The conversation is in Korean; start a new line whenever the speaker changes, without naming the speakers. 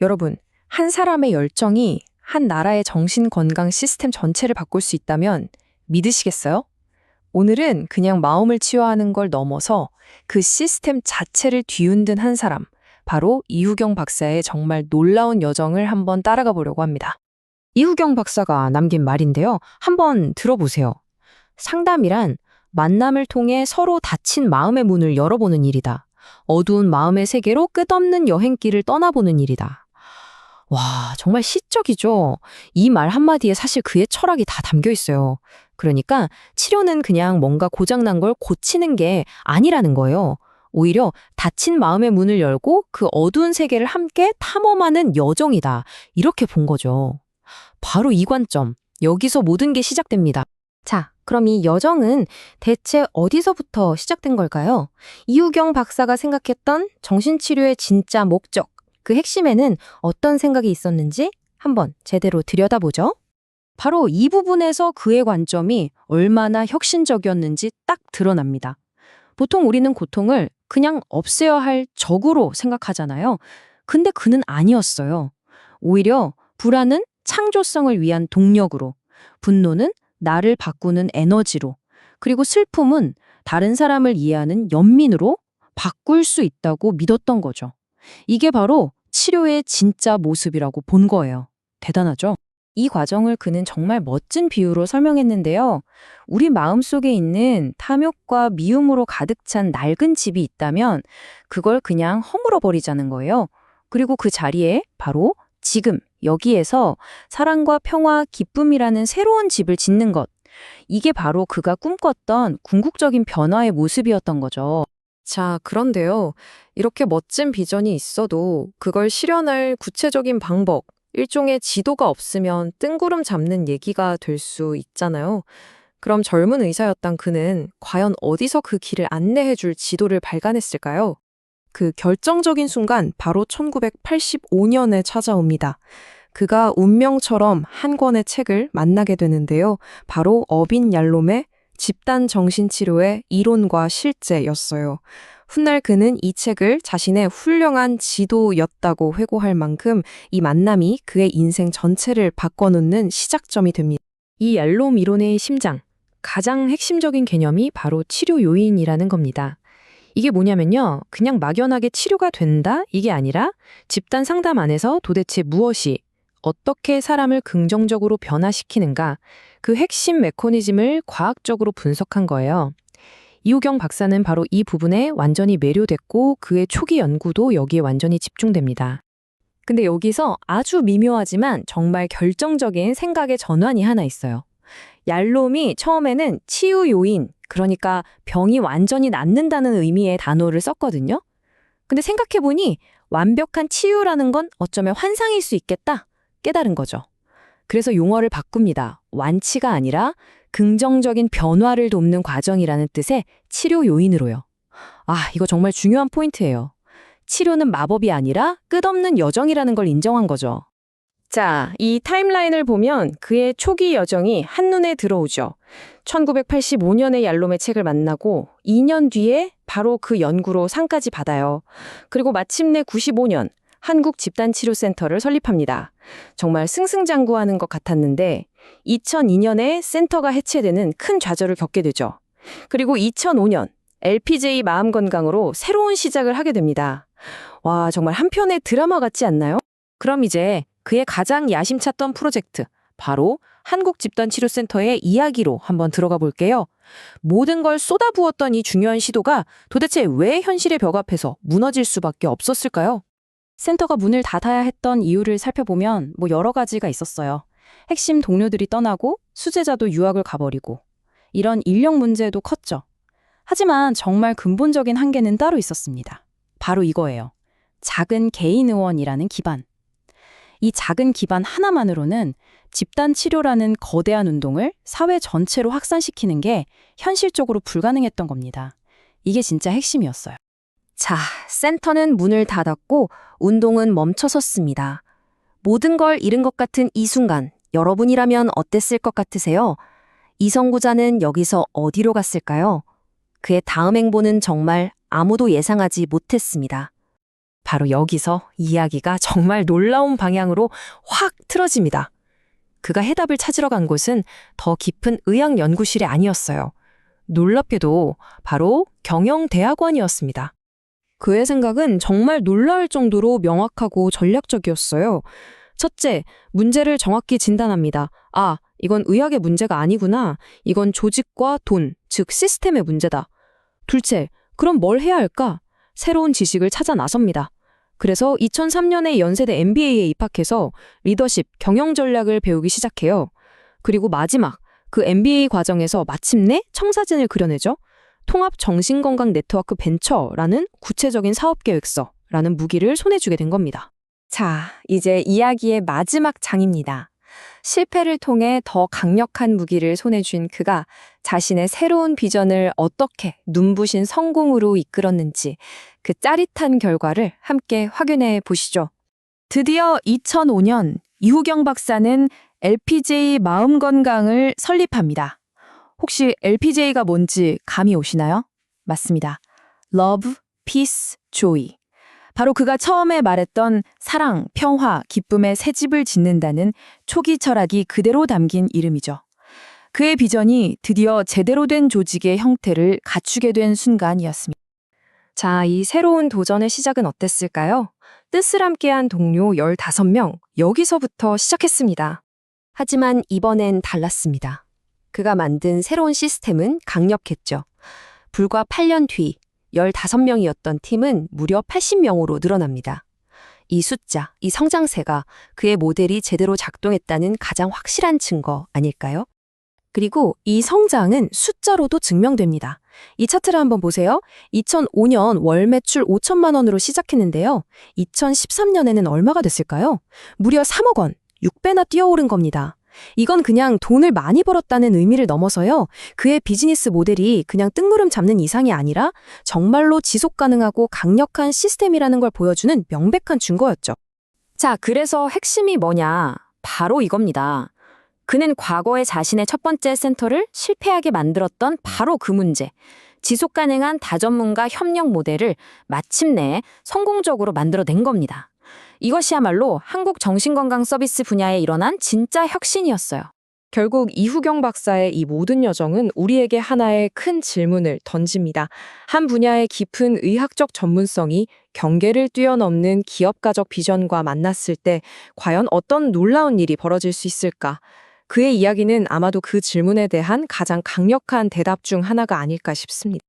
여러분, 한 사람의 열정이 한 나라의 정신건강 시스템 전체를 바꿀 수 있다면 믿으시겠어요? 오늘은 그냥 마음을 치유하는 걸 넘어서 그 시스템 자체를 뒤흔든 한 사람, 바로 이후경 박사의 정말 놀라운 여정을 한번 따라가 보려고 합니다. 이후경 박사가 남긴 말인데요. 한번 들어보세요. 상담이란 만남을 통해 서로 닫힌 마음의 문을 열어보는 일이다. 어두운 마음의 세계로 끝없는 여행길을 떠나보는 일이다. 와, 정말 시적이죠? 이 말 한마디에 사실 그의 철학이 다 담겨 있어요. 그러니까 치료는 그냥 뭔가 고장난 걸 고치는 게 아니라는 거예요. 오히려 닫힌 마음의 문을 열고 그 어두운 세계를 함께 탐험하는 여정이다. 이렇게 본 거죠. 바로 이 관점, 여기서 모든 게 시작됩니다. 자, 그럼 이 여정은 대체 어디서부터 시작된 걸까요? 이후경 박사가 생각했던 정신치료의 진짜 목적, 그 핵심에는 어떤 생각이 있었는지 한번 제대로 들여다보죠. 바로 이 부분에서 그의 관점이 얼마나 혁신적이었는지 딱 드러납니다. 보통 우리는 고통을 그냥 없애야 할 적으로 생각하잖아요. 근데 그는 아니었어요. 오히려 불안은 창조성을 위한 동력으로, 분노는 나를 바꾸는 에너지로, 그리고 슬픔은 다른 사람을 이해하는 연민으로 바꿀 수 있다고 믿었던 거죠. 이게 바로 치료의 진짜 모습이라고 본 거예요. 대단하죠? 이 과정을 그는 정말 멋진 비유로 설명했는데요. 우리 마음속에 있는 탐욕과 미움으로 가득 찬 낡은 집이 있다면 그걸 그냥 허물어 버리자는 거예요. 그리고 그 자리에 바로 지금 여기에서 사랑과 평화, 기쁨이라는 새로운 집을 짓는 것. 이게 바로 그가 꿈꿨던 궁극적인 변화의 모습이었던 거죠. 자, 그런데요. 이렇게 멋진 비전이 있어도 그걸 실현할 구체적인 방법, 일종의 지도가 없으면 뜬구름 잡는 얘기가 될 수 있잖아요. 그럼 젊은 의사였던 그는 과연 어디서 그 길을 안내해 줄 지도를 발간했을까요? 그 결정적인 순간 바로 1985년에 찾아옵니다. 그가 운명처럼 한 권의 책을 만나게 되는데요. 바로 어빈 얄롬의 집단 정신치료의 이론과 실제였어요. 훗날 그는 이 책을 자신의 훌륭한 지도였다고 회고할 만큼 이 만남이 그의 인생 전체를 바꿔놓는 시작점이 됩니다. 이 얄롬 이론의 심장, 가장 핵심적인 개념이 바로 치료 요인이라는 겁니다. 이게 뭐냐면요. 그냥 막연하게 치료가 된다? 이게 아니라 집단 상담 안에서 도대체 무엇이, 어떻게 사람을 긍정적으로 변화시키는가, 그 핵심 메커니즘을 과학적으로 분석한 거예요. 이후경 박사는 바로 이 부분에 완전히 매료됐고 그의 초기 연구도 여기에 완전히 집중됩니다. 근데 여기서 아주 미묘하지만 정말 결정적인 생각의 전환이 하나 있어요. 얄롬이 처음에는 치유 요인, 그러니까 병이 완전히 낫는다는 의미의 단어를 썼거든요. 근데 생각해보니 완벽한 치유라는 건 어쩌면 환상일 수 있겠다 깨달은 거죠. 그래서 용어를 바꿉니다. 완치가 아니라 긍정적인 변화를 돕는 과정이라는 뜻의 치료 요인으로요. 아, 이거 정말 중요한 포인트예요. 치료는 마법이 아니라 끝없는 여정이라는 걸 인정한 거죠. 자, 이 타임라인을 보면 그의 초기 여정이 한눈에 들어오죠. 1985년에 얄롬의 책을 만나고 2년 뒤에 바로 그 연구로 상까지 받아요. 그리고 마침내 95년 한국집단치료센터를 설립합니다. 정말 승승장구하는 것 같았는데 2002년에 센터가 해체되는 큰 좌절을 겪게 되죠. 그리고 2005년 LPJ 마음건강으로 새로운 시작을 하게 됩니다. 와, 정말 한편의 드라마 같지 않나요? 그럼 이제 그의 가장 야심찼던 프로젝트, 바로 한국집단치료센터의 이야기로 한번 들어가 볼게요. 모든 걸 쏟아부었던 이 중요한 시도가 도대체 왜 현실의 벽 앞에서 무너질 수밖에 없었을까요? 센터가 문을 닫아야 했던 이유를 살펴보면 여러 가지가 있었어요. 핵심 동료들이 떠나고 수제자도 유학을 가버리고 이런 인력 문제도 컸죠. 하지만 정말 근본적인 한계는 따로 있었습니다. 바로 이거예요. 작은 개인 의원이라는 기반. 이 작은 기반 하나만으로는 집단 치료라는 거대한 운동을 사회 전체로 확산시키는 게 현실적으로 불가능했던 겁니다. 이게 진짜 핵심이었어요. 자, 센터는 문을 닫았고 운동은 멈춰섰습니다. 모든 걸 잃은 것 같은 이 순간, 여러분이라면 어땠을 것 같으세요? 이 선구자는 여기서 어디로 갔을까요? 그의 다음 행보는 정말 아무도 예상하지 못했습니다. 바로 여기서 이야기가 정말 놀라운 방향으로 확 틀어집니다. 그가 해답을 찾으러 간 곳은 더 깊은 의학 연구실이 아니었어요. 놀랍게도 바로 경영대학원이었습니다. 그의 생각은 정말 놀라울 정도로 명확하고 전략적이었어요. 첫째, 문제를 정확히 진단합니다. 아, 이건 의학의 문제가 아니구나. 이건 조직과 돈, 즉 시스템의 문제다. 둘째, 그럼 뭘 해야 할까? 새로운 지식을 찾아 나섭니다. 그래서 2003년에 연세대 MBA에 입학해서 리더십, 경영 전략을 배우기 시작해요. 그리고 마지막, 그 MBA 과정에서 마침내 청사진을 그려내죠. 통합 정신건강 네트워크 벤처라는 구체적인 사업계획서라는 무기를 손에 쥐게 된 겁니다. 자, 이제 이야기의 마지막 장입니다. 실패를 통해 더 강력한 무기를 손에 쥔 그가 자신의 새로운 비전을 어떻게 눈부신 성공으로 이끌었는지 그 짜릿한 결과를 함께 확인해 보시죠. 드디어 2005년 이후경 박사는 LPJ 마음건강을 설립합니다. 혹시 LPJ가 뭔지 감이 오시나요? 맞습니다. Love, Peace, Joy. 바로 그가 처음에 말했던 사랑, 평화, 기쁨의 새 집을 짓는다는 초기 철학이 그대로 담긴 이름이죠. 그의 비전이 드디어 제대로 된 조직의 형태를 갖추게 된 순간이었습니다. 자, 이 새로운 도전의 시작은 어땠을까요? 뜻을 함께한 동료 15명, 여기서부터 시작했습니다. 하지만 이번엔 달랐습니다. 그가 만든 새로운 시스템은 강력했죠. 불과 8년 뒤 15명이었던 팀은 무려 80명으로 늘어납니다. 이 숫자, 이 성장세가 그의 모델이 제대로 작동했다는 가장 확실한 증거 아닐까요? 그리고 이 성장은 숫자로도 증명됩니다. 이 차트를 한번 보세요. 2005년 월 매출 5천만 원으로 시작했는데요. 2013년에는 얼마가 됐을까요? 무려 3억 원, 6배나 뛰어오른 겁니다. 이건 그냥 돈을 많이 벌었다는 의미를 넘어서요. 그의 비즈니스 모델이 그냥 뜬구름 잡는 이상이 아니라 정말로 지속 가능하고 강력한 시스템이라는 걸 보여주는 명백한 증거였죠. 자, 그래서 핵심이 뭐냐? 바로 이겁니다. 그는 과거에 자신의 첫 번째 센터를 실패하게 만들었던 바로 그 문제, 지속 가능한 다전문가 협력 모델을 마침내 성공적으로 만들어낸 겁니다. 이것이야말로 한국 정신건강 서비스 분야에 일어난 진짜 혁신이었어요. 결국 이후경 박사의 이 모든 여정은 우리에게 하나의 큰 질문을 던집니다. 한 분야의 깊은 의학적 전문성이 경계를 뛰어넘는 기업가적 비전과 만났을 때 과연 어떤 놀라운 일이 벌어질 수 있을까? 그의 이야기는 아마도 그 질문에 대한 가장 강력한 대답 중 하나가 아닐까 싶습니다.